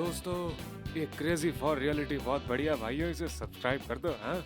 दोस्तों, ये crazy for reality बहुत बढ़िया भाइयों, इसे सब्सक्राइब कर दो। हाँ,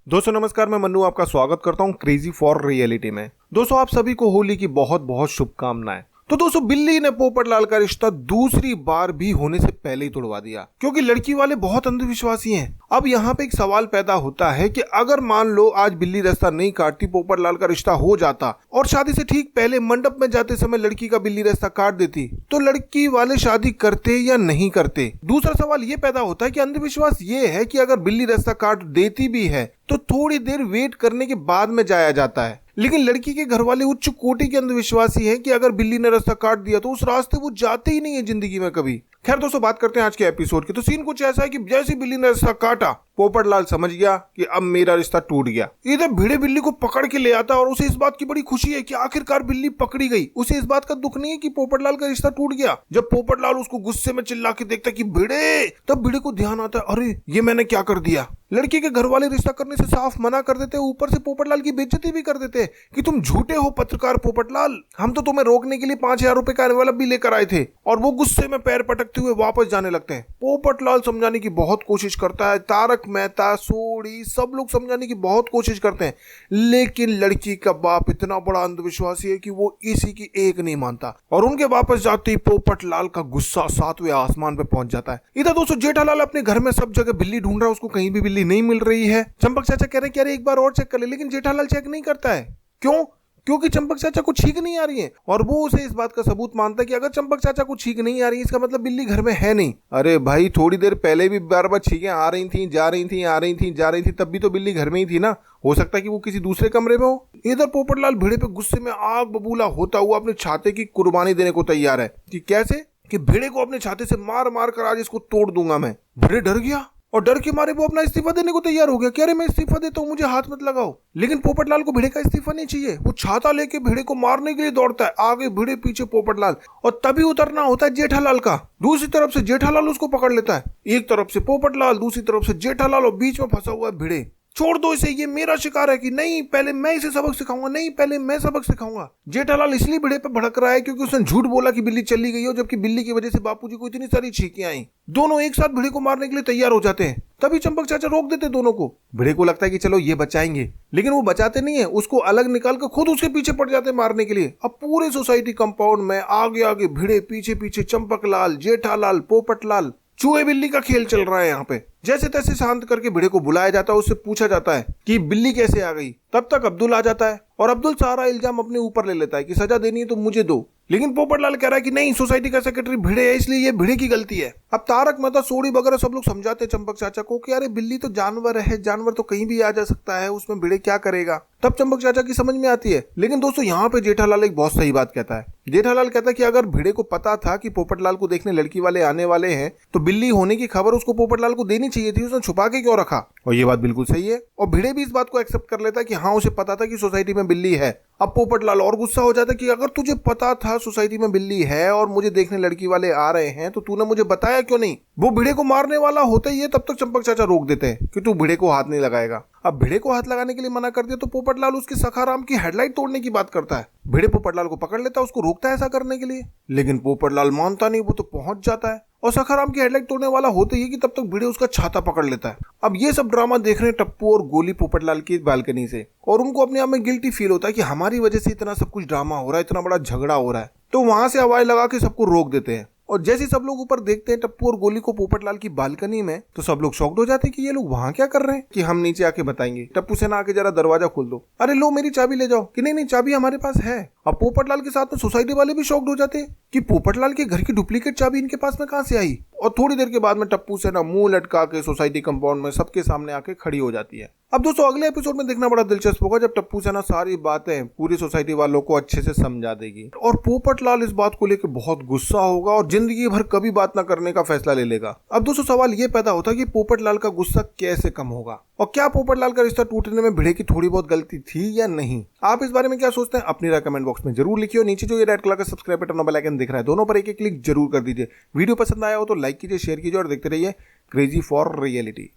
दोस्तों नमस्कार, मैं मन्नू आपका स्वागत करता हूं क्रेजी फॉर रियलिटी में। दोस्तों आप सभी को होली की बहुत बहुत शुभकामनाएं। तो दोस्तों बिल्ली ने पोपटलाल का रिश्ता दूसरी बार भी होने से पहले ही तोड़वा दिया, क्योंकि लड़की वाले बहुत अंधविश्वासी हैं। अब यहाँ पे एक सवाल पैदा होता है कि अगर मान लो आज बिल्ली रास्ता नहीं काटती, पोपटलाल का रिश्ता हो जाता और शादी से ठीक पहले मंडप में जाते समय लड़की का बिल्ली रास्ता काट देती, तो लड़की वाले शादी करते या नहीं करते। दूसरा सवाल ये पैदा होता है कि अंधविश्वास ये है कि अगर बिल्ली रास्ता काट देती भी है तो थोड़ी देर वेट करने के बाद में जाया जाता है, लेकिन लड़की के घर वाले उच्च कोटि के अंधविश्वासी हैं कि अगर बिल्ली ने रास्ता काट दिया तो उस रास्ते वो जाते ही नहीं है जिंदगी में कभी। खैर दोस्तों, बात करते हैं आज के एपिसोड की। तो सीन कुछ ऐसा है कि जैसे बिल्ली ने रास्ता काटा, पोपटलाल समझ गया कि अब मेरा रिश्ता टूट गया। इधर भिड़े बिल्ली को पकड़ के ले आता और उसे इस बात की बड़ी खुशी है कि आखिरकार बिल्ली पकड़ी गई। उसे इस बात का दुख नहीं है कि पोपटलाल का रिश्ता टूट गया। जब पोपटलाल उसको गुस्से में चिल्ला के देखता कि भिड़े, तब भिड़े को ध्यान आता है, अरे ये मैंने क्या कर दिया। लड़की के घर वाले रिश्ता करने से साफ मना कर देते, ऊपर से पोपटलाल की बेइज्जती भी कर देते कि तुम झूठे हो पत्रकार पोपटलाल, हम तो तुम्हें रोकने के लिए 5,000 रुपए का एनवेलप भी लेकर आए थे। और वो गुस्से में पैर पटकते हुए वापस जाने लगते हैं। पोपटलाल समझाने की बहुत कोशिश करता है, तारक मेहता, सोडी, सब लोग समझाने की बहुत कोशिश करते हैं, लेकिन लड़की का बाप इतना बड़ा अंधविश्वासी है कि वो इसी की एक नहीं मानता और उनके वापस जाते ही पोपटलाल का गुस्सा 7वें आसमान पे पहुंच जाता है। इधर दोस्तों जेठालाल अपने घर में सब जगह बिल्ली ढूंढ रहा है, उसको कहीं भी बिल्ली नहीं मिल रही है। चंपक चाचा कह रहे कि अरे एक बार और चेक कर ले, लेकिन जेठालाल चेक नहीं करता है। क्यों? क्योंकि चंपक चाचा को छींक नहीं आ रही है और वो उसे इस बात का सबूत मानता है कि अगर चंपक चाचा को छींक नहीं आ रही है, इसका मतलब बिल्ली घर में है नहीं। अरे भाई, थोड़ी देर पहले भी बार बार छींकें आ रही थी, जा रही थी, आ रही थी, जा रही थी, तब भी तो बिल्ली घर में ही थी ना। हो सकता है कि वो किसी दूसरे कमरे में हो। इधर पोपटलाल भिड़े पे गुस्से में आग बबूला होता हुआ अपने छाते की कुर्बानी देने को तैयार है। कि कैसे? कि भिड़े को अपने छाते से मार मार कर आज इसको तोड़ दूंगा मैं। भिड़े डर गया और डर के मारे वो अपना इस्तीफा देने को तैयार हो गया। कह रहे मैं इस्तीफा देता हूँ, मुझे हाथ मत लगाओ। लेकिन पोपटलाल को भिड़े का इस्तीफा नहीं चाहिए। वो छाता लेके भिड़े को मारने के लिए दौड़ता है, आगे भिड़े पीछे पोपटलाल, और तभी उतरना होता है जेठालाल का। दूसरी तरफ से जेठालाल उसको पकड़ लेता है। एक तरफ से पोपटलाल, दूसरी तरफ से जेठालाल, और बीच में फंसा हुआ है भिड़े। छोड़ दो इसे, ये मेरा शिकार है। कि नहीं, पहले मैं इसे सबक सिखाऊंगा, नहीं पहले मैं सबक सिखाऊंगा। जेठालाल इसलिए भिड़े पे भड़क रहा है क्योंकि उसने झूठ बोला कि बिल्ली चली गई हो, जबकि बिल्ली की वजह से बापूजी को इतनी सारी छींकें आई। दोनों एक साथ भिड़े को मारने के लिए तैयार हो जाते हैं। तभी चंपक चाचा रोक देते दोनों को। भिड़े को लगता है कि चलो ये बचाएंगे, लेकिन वो बचाते नहीं है, उसको अलग निकाल कर खुद उसके पीछे पड़ जाते मारने के लिए। अब पूरे सोसाइटी कंपाउंड में आगे आगे भिड़े, पीछे पीछे चंपकलाल, जेठालाल, पोपटलाल, चूहे बिल्ली का खेल चल रहा है। यहाँ पे जैसे तैसे शांत करके भिड़े को बुलाया जाता है, उससे पूछा जाता है कि बिल्ली कैसे आ गई। तब तक अब्दुल आ जाता है और अब्दुल सारा इल्जाम अपने ऊपर ले लेता है कि सजा देनी है तो मुझे दो। लेकिन पोपटलाल कह रहा है कि नहीं, सोसाइटी का सेक्रेटरी भिड़े है, इसलिए ये भिड़े की गलती है। अब तारक मेहता, सोडी वगैरह सब लोग समझाते हैं चंपक चाचा को कि अरे बिल्ली तो जानवर है, जानवर तो कहीं भी आ जा सकता है, उसमें भिड़े क्या करेगा। तब चंपक चाचा की समझ में आती है। लेकिन दोस्तों यहाँ पे जेठालाल एक बहुत सही बात कहता है। जेठालाल कहता है कि अगर भिड़े को पता था कि पोपटलाल को देखने लड़की वाले आने वाले हैं, तो बिल्ली होने की खबर उसको पोपटलाल को देनी चाहिए थी, उसने छुपा के क्यों रखा। और ये बात बिल्कुल सही है। और भिड़े भी इस बात को एक्सेप्ट कर लेता है कि हाँ, उसे पता था कि सोसाइटी में बिल्ली है। अब पोपटलाल और गुस्सा हो जाता है कि अगर तुझे पता था सोसाइटी में बिल्ली है और मुझे देखने लड़की वाले आ रहे हैं, तो तूने मुझे बताया क्यों नहीं। वो भिड़े को मारने वाला होता ही है, तब तक चंपक चाचा रोक देते हैं कि तू भिड़े को हाथ नहीं लगाएगा। अब भिड़े को हाथ लगाने के लिए मना कर दिया तो पोपटलाल उसके सखाराम की हेडलाइट तोड़ने की बात करता है। भिड़े पोपटलाल को पकड़ लेता है, उसको रोकता है ऐसा करने के लिए, लेकिन पोपटलाल मानता नहीं, वो तो पहुंच जाता है और सखाराम की हेडलाइट तोड़ने वाला होते ही कि तब तक भिड़े उसका छाता पकड़ लेता है। अब ये सब ड्रामा देख रहे हैं टप्पू और गोली पोपटलाल की बालकनी से, और उनको अपने आप में गिल्टी फील होता है कि हमारी वजह से इतना सब कुछ ड्रामा हो रहा है, इतना बड़ा झगड़ा हो रहा है। तो वहां से आवाज लगा के सबको रोक देते हैं। और जैसे सब लोग ऊपर देखते हैं टप्पू और गोली को पोपटलाल की बालकनी में, तो सब लोग शॉक्ड हो जाते हैं कि ये लोग वहां क्या कर रहे हैं। कि हम नीचे आके बताएंगे। टप्पू सेना आके जरा दरवाजा खोल दो। अरे लो मेरी चाबी ले जाओ। कि नहीं नहीं, चाबी हमारे पास है। अब पोपटलाल के साथ में सोसाइटी वाले भी शॉक्ड हो जाते हैं कि पोपटलाल के घर की डुप्लीकेट चाबी इनके पास में कहां से आई। और थोड़ी देर के बाद में टप्पू सेना मुंह लटका के सोसाइटी कंपाउंड में सबके सामने आके खड़ी हो जाती है। अब दोस्तों अगले एपिसोड में देखना बड़ा दिलचस्प होगा, जब टप्पू सेना सारी बातें पूरी सोसाइटी वालों को अच्छे से समझा देगी और पोपटलाल इस बात को लेकर बहुत गुस्सा होगा और जिंदगी भर कभी बात न करने का फैसला ले लेगा। अब दोस्तों सवाल ये पैदा होता है कि पोपटलाल का गुस्सा कैसे कम होगा और क्या पोपटलाल का रिश्ता टूटने में भिड़े की थोड़ी बहुत गलती थी या नहीं। आप इस बारे में क्या सोचते हैं, अपनी राय कमेंट बॉक्स में जरूर लिखिए। नीचे जो ये रेड कलर का सब्सक्राइब बटन और बेल आइकन दिख रहा है, दोनों पर एक एक क्लिक जरूर कर दीजिए। वीडियो पसंद आया हो तो लाइक कीजिए, शेयर कीजिए और देखते रहिए क्रेजी फॉर रियलिटी।